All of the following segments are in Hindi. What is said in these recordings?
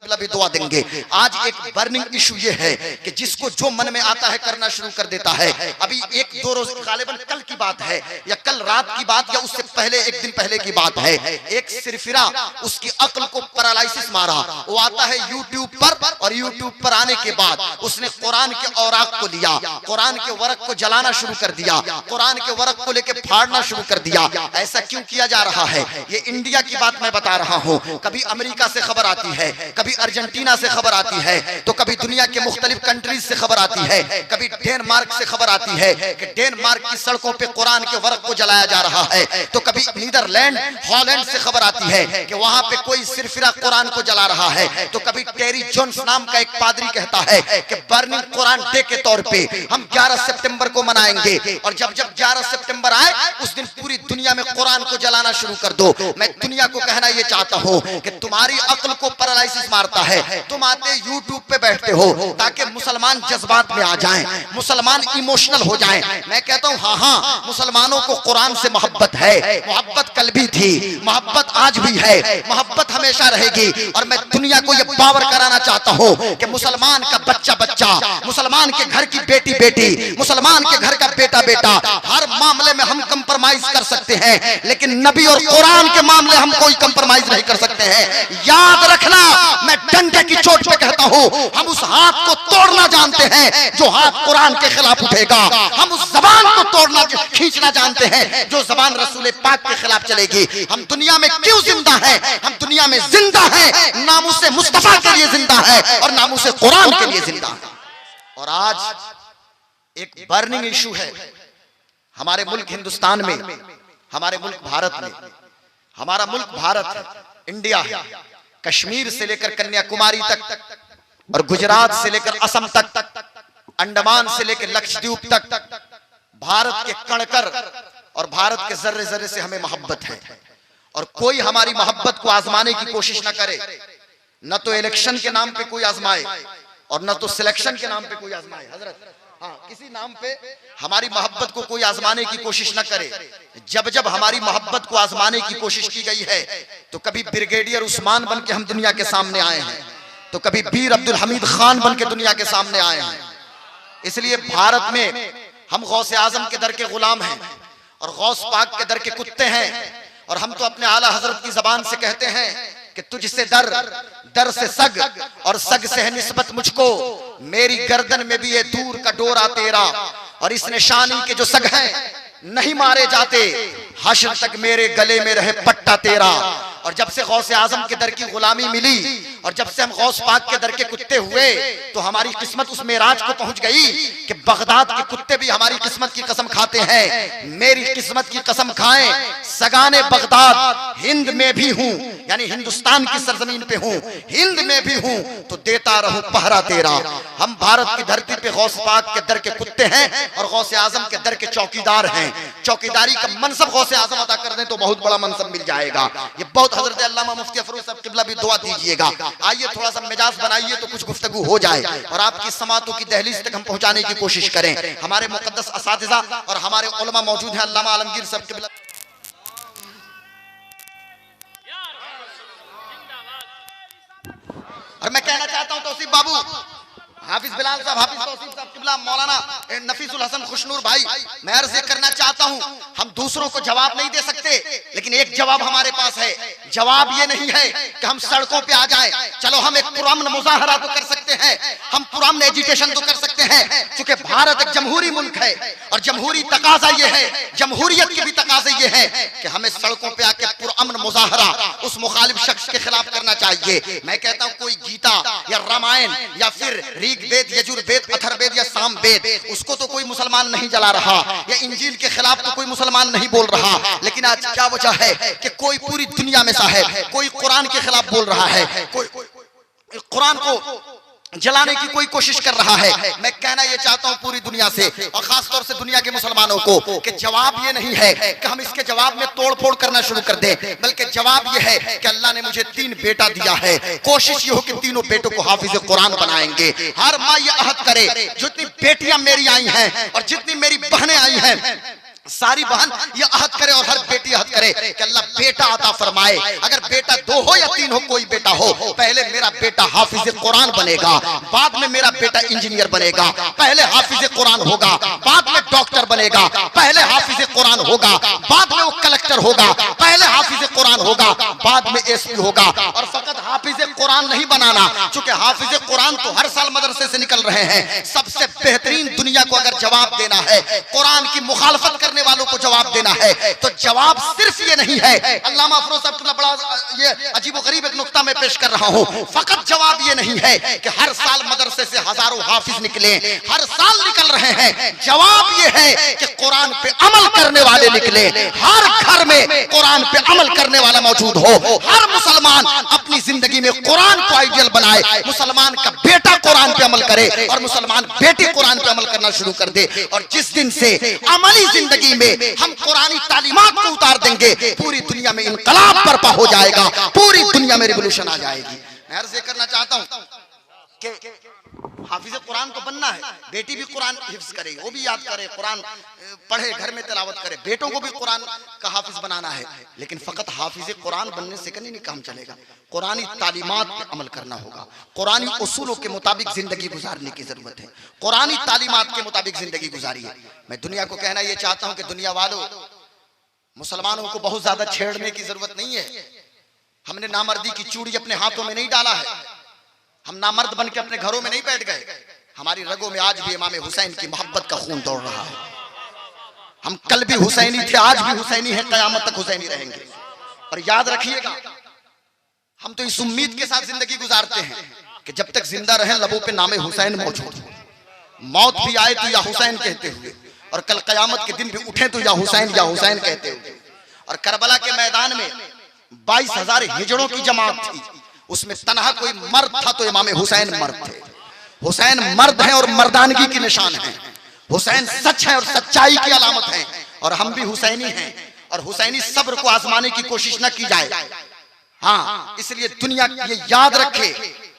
भी दुआ देंगे। आज एक बर्निंग इशू ये है कि जिसको जो मन में आता है करना शुरू कर देता है। अभी एक दो रोज गालिबन कल की बात है या कल रात की बात या उससे पहले एक दिन पहले की बात है, एक सिरफिरा उसकी अक्ल को पैरालिसिस मारा। वो आता है यूट्यूब पर और यूट्यूब पर आने के बाद उसने कुरान के औराक को लिया, कुरान के वर्क को जलाना शुरू कर दिया, कुरान के वर्क को लेकर फाड़ना शुरू कर दिया। ऐसा क्यों किया जा रहा है? ये इंडिया की बात मैं बता रहा हूँ। कभी अमेरिका से खबर आती है, कभी अर्जेंटीना से खबर आती है, तो कभी दुनिया के मुख्तलिफ कंट्रीज से खबर आती है, कभी डेनमार्क से खबर आती है कि डेनमार्क की सड़कों पे कुरान के वर्क को जलाया जा रहा है, तो कभी नीदरलैंड हॉलैंड से खबर आती है कि वहां पे कोई सिरफिरा कुरान को जला रहा है, तो कभी टेरी जोन्स नाम का एक पादरी कहता है कि बर्निंग कुरान डे के तौर पे हम 11 सितंबर को मनाएंगे। और जब जब 11 सितंबर आए उस दिन पूरी दुनिया में कुरान को जलाना शुरू कर दो। मैं दुनिया को कहना यह चाहता हूं कि तुम्हारी अक्ल को पैरालिसिस मारता है। तुम आते यूट्यूब पे बैठते हो ताकि मुसलमान जज्बात में आ जाएं, मुसलमान इमोशनल हो जाएं। मैं कहता हूं हाँ, मुसलमानों को कुरान से मोहब्बत है, मोहब्बत कल भी थी, मोहब्बत आज भी है, मोहब्बत हमेशा रहेगी। और मैं दुनिया को यह बावर कराना चाहता हूं कि मुसलमान का बच्चा बच्चा, मुसलमान के घर की बेटी बेटी, मुसलमान के घर का बेटा बेटा, हर मामले में हम कंप्रोमाइज कर सकते हैं, लेकिन नबी और कुरान के मामले हम कोई कंप्रोमाइज नहीं कर सकते हैं। याद रखना, मैं डंडे की चोट पे कहता हूं, हम उस हाथ को तोड़ना जानते हैं जो हाथ कुरान के खिलाफ उठेगा। हम उस जबान को तोड़ना खींचना जानते हैं जो जबान रसूल पाक के खिलाफ चलेगी। हम दुनिया में क्यों जिंदा हैं? हम दुनिया में जिंदा हैं नामुसे मुस्तफा के लिए जिंदा है और नामुसे कुरान के लिए जिंदा है। और आज एक बर्निंग इशू है हमारे मुल्क हिंदुस्तान में, हमारे मुल्क भारत में। हमारा मुल्क भारत इंडिया है, कश्मीर से लेकर कन्याकुमारी तक और गुजरात से लेकर असम तक, अंडमान से लेकर लक्षद्वीप तक भारत के कणकर और भारत के जर्रे जर्रे से हमें मोहब्बत है। और कोई हमारी मोहब्बत को आजमाने की कोशिश न करे, न तो इलेक्शन के नाम पे कोई आजमाए और न तो सिलेक्शन के नाम पे कोई आजमाए। हजरत हाँ, किसी नाम पे हमारी मोहब्बत को कोई आजमाने की कोशिश न करे। जब जब हमारी मोहब्बत को आजमाने की कोशिश की गई है तो कभी ब्रिगेडियर उस्मान बन के हम दुनिया के सामने आए हैं, तो कभी वीर अब्दुल हमीद खान बन के दुनिया के सामने आए हैं। इसलिए भारत में हम गौसे आजम के दर के गुलाम हैं और गौस पाक के दर के कुत्ते हैं। और हम तो अपने आला हजरत की जबान से कहते हैं कि तुझसे दर, दर से सग और सग से है निस्बत मुझको, मेरी गर्दन में भी ये दूर का डोरा तेरा। और इस निशानी के जो सग हैं नहीं मारे जाते, हश्र तक मेरे गले में रहे पट्टा तेरा। और जब से गौसे आजम के दर की गुलामी मिली और जब से हम गौस पाक के दर के कुत्ते हुए तो हमारी किस्मत उस मेराज को पहुंच गई कि बगदाद के कुत्ते भी हमारी किस्मत की कसम खाते हैं। मेरी किस्मत की कसम खाएं, सगाने बगदाद हिंद में भी हूं, यानी हिंदुस्तान की सरजमीन पे हूं, हिंद में भी हूं तो देता रहूं पहरा तेरा। हम भारत की धरती पे गौस पाक के दर के कुत्ते हैं और गौसे आजम के दर के चौकीदार हैं। चौकीदारी का मनसब गौसे आजम अदा कर दें तो बहुत बड़ा मनसब मिल जाएगा। ये बहुत हजरत अल्लामा मुफ्ती अफरोज साहब किबला भी दुआ दीजिएगा। आइए थोड़ा सा मिजाज बनाइए तो कुछ गुफ्तगू हो जाए और आपकी समातों की दहलीज तक हम पहुंचाने की कोशिश करें। हमारे मुकद्दस असातिज़ा और हमारे उलमा मौजूद हैं, अल्लामा आलमगीर साहब किबला। और मैं कहना चाहता हूं तौसीफ बाबू, हाफिज बिलाल साहब, हाफिज तौसीफ साहब किबला, मौलाना नफीसुल हसन खुशनूर भाई, मैं अर्ज़ करना चाहता हूं, हम दूसरों को जवाब नहीं दे सकते, लेकिन एक जवाब हमारे पास है। जवाब ये नहीं है कि हम सड़कों पे आ जाए। चलो हम एक पुरअमन मुज़ाहरा तो कर सकते हैं, हम पुरअमन एजिटेशन तो कर सकते हैं, क्योंकि भारत एक जमहूरी मुल्क है और जमहूरी तकाजा ये है, जमहूरियत के भी तकाजे ये है कि हमें सड़कों पे आके पुरअमन मुज़ाहरा उस मुखालिफ शख्स के खिलाफ करना चाहिए। मैं कहता हूं कोई गीता या रामायण या फिर ऋग्वेद, यजुर्वेद, अथर्ववेद या सामवेद, उसको तो कोई मुसलमान नहीं जला रहा, या इंजील के खिलाफ तो कोई मुसलमान नहीं बोल रहा। लेकिन आज क्या वजह है कि कोई पूरी दुनिया में साहब कोई कुरान के खिलाफ बोल रहा है, कोई कुरान को जलाने की कोई कोशिश कर रहा है। मैं कहना यह चाहता हूं पूरी दुनिया से और खास तौर से दुनिया के मुसलमानों को कि जवाब ये नहीं है कि हम इसके जवाब में तोड़ फोड़ करना शुरू कर दें, बल्कि जवाब ये है कि अल्लाह ने मुझे 3 बेटा दिया है, कोशिश ये हो कि तीनों बेटों को हाफिज कुरान बनाएंगे। हर माँ ये अहद करे, जितनी बेटियां मेरी आई हैं और जितनी मेरी बहनें आई हैं सारी बहन ये अहद करे और हर बेटी अहद करे कि अल्लाह बेटा अता फरमाए। अगर बेटा 2 हो या 3 हो, कोई बेटा हो, पहले मेरा बेटा हाफिज कुरान बनेगा, बाद में मेरा बेटा इंजीनियर बनेगा। पहले हाफिज कुरान होगा, बाद में डॉक्टर बनेगा। पहले हाफिज कुरान होगा, बाद में वो कलेक्टर होगा। पहले हाफिज कुरान होगा, बाद में एसपी होगा। और फकत हाफिज कुरान नहीं बनाना, चूंकि हाफिज कुरान तो हर साल मदरसे से निकल रहे हैं। सबसे बेहतरीन दुनिया को अगर जवाब देना है, कुरान की मुखालफत करने वालों को जवाब देना है, तो जवाब सिर्फ ये नहीं है। अल्लामा अफरोज साहब का बड़ा ये अजीब गरीब एक नुक्ता मैं पेश कर रहा हूं। फकत जवाब ये नहीं है कि हर साल मदरसे से हजारों हाफिज निकले, हर साल निकल रहे हैं। जवाब ये है कि कुरान पे अमल करने वाले निकले। हर घर में कुरान पे अमल करने वाला मौजूद हो। हर मुसलमान अपनी जिंदगी में कुरान को आइडियल बनाए। मुसलमान का बेटा कुरान पे अमल करे और मुसलमान बेटी कुरान पे अमल करना शुरू कर दे। और जिस दिन से अमली जिंदगी में हम कुरानी तालीमात को उतार देंगे, पूरी दुनिया में इनकलाब बर्पा हो जाएगा, पूरी दुनिया में रिवॉल्यूशन आ जाएगी। मैं अर्ज करना चाहता हूं कि हाफिज कुरान को बनना है, बेटी भी कुरान हिफ्ज करे, वो भी याद करे, कुरान पढ़े, घर में तिलावत करे। बेटों को भी कुरान का हाफिज बनाना है, लेकिन फकत हाफिज कुरान बनने से कहीं नहीं काम चलेगा। कुरानी तालीमात पे अमल करना होगा, कुरानी उसूलों के मुताबिक जिंदगी गुजारने की जरूरत है। कुरानी तालीमात के मुताबिक जिंदगी गुजारिए। मैं दुनिया को कहना यह चाहता हूं कि दुनिया वालों, मुसलमानों को बहुत ज्यादा छेड़ने की जरूरत नहीं है। हमने नामर्दी की चूड़ी अपने हाथों में नहीं डाला है, हम नामर्द बन के अपने घरों में नहीं बैठ गए। हमारी रगों में आज भी इमाम हुसैन की मोहब्बत का खून दौड़ रहा है। हम कल भी हुसैनी थे, आज भी हुसैनी है, कयामत तक हुसैनी रहेंगे। और याद रखिएगा, हम तो इस उम्मीद के साथ जिंदगी गुजारते हैं कि जब तक जिंदा रहें लबों पे नामे हुसैन मौजूद हो। मौत भी आए तो या हुसैन कहते हुए, और कल कयामत के दिन भी उठे तो या हुसैन कहते हुए। और करबला के मैदान में 22,000 हिजड़ों की जमात थी, उसमें तनहा कोई मर्द था तो इमाम हुसैन मर्द थे। हुसैन मर्द हैं और मर्दानगी की निशान है। हुसैन सच है और सच्चाई की अलामत है। और हम भी हुसैनी हैं, और हुसैनी सब्र को आजमाने की कोशिश न की जाए। हाँ, इसलिए दुनिया ये याद रखे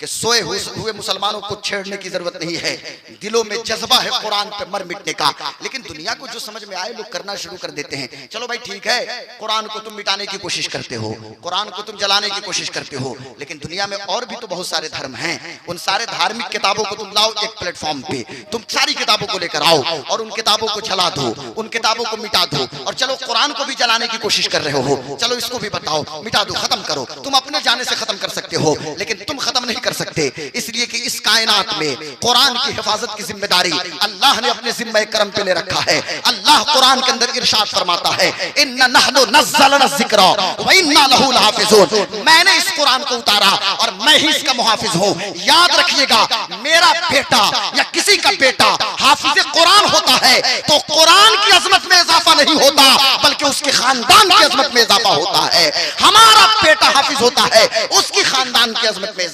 कि सोए हुए मुसलमानों को छेड़ने की जरूरत नहीं है। दिलों में जज्बा है कुरान पे मर मिटने का, लेकिन दुनिया को जो समझ में आए लोग करना शुरू कर देते हैं। चलो भाई ठीक है, कुरान को तुम मिटाने की कोशिश करते हो, कुरान को तुम जलाने की कोशिश करते हो, लेकिन दुनिया में और भी तो बहुत सारे धर्म हैं। उन सारे धार्मिक किताबों को तुम लाओ एक प्लेटफॉर्म पे, तुम सारी किताबों को लेकर आओ और उन किताबों को जला दो, उन किताबों को मिटा दो। और चलो कुरान को भी जलाने की कोशिश कर रहे हो, चलो इसको भी बताओ, मिटा दो, खत्म करो। तुम अपने जाने से खत्म कर सकते हो, लेकिन तुम खत्म नहीं कर सकते, इसलिए कि इस कायनात में कुरान की हिफाजत की जिम्मेदारी अल्लाह ने अपने जिम्मे करम पे ले रखा है। अल्लाह कुरान के अंदर इरशाद फरमाता है, इन्ना नहनु नज़्ज़लना ज़िक्रा व इन्ना लहू लहाफ़िज़ून। मैंने इस कुरान को उतारा और मैं ही इसका मुहाफिज हूँ। याद रखिएगा, मेरा बेटा या किसी का बेटा हाफिज कुरान होता है तो कुरान की अजमत में इजाफा नहीं होता, बल्कि उसके खानदान की अजमत में इजाफा होता है। हमारा बेटा हाफिज होता है, उसकी खानदान की अजमत में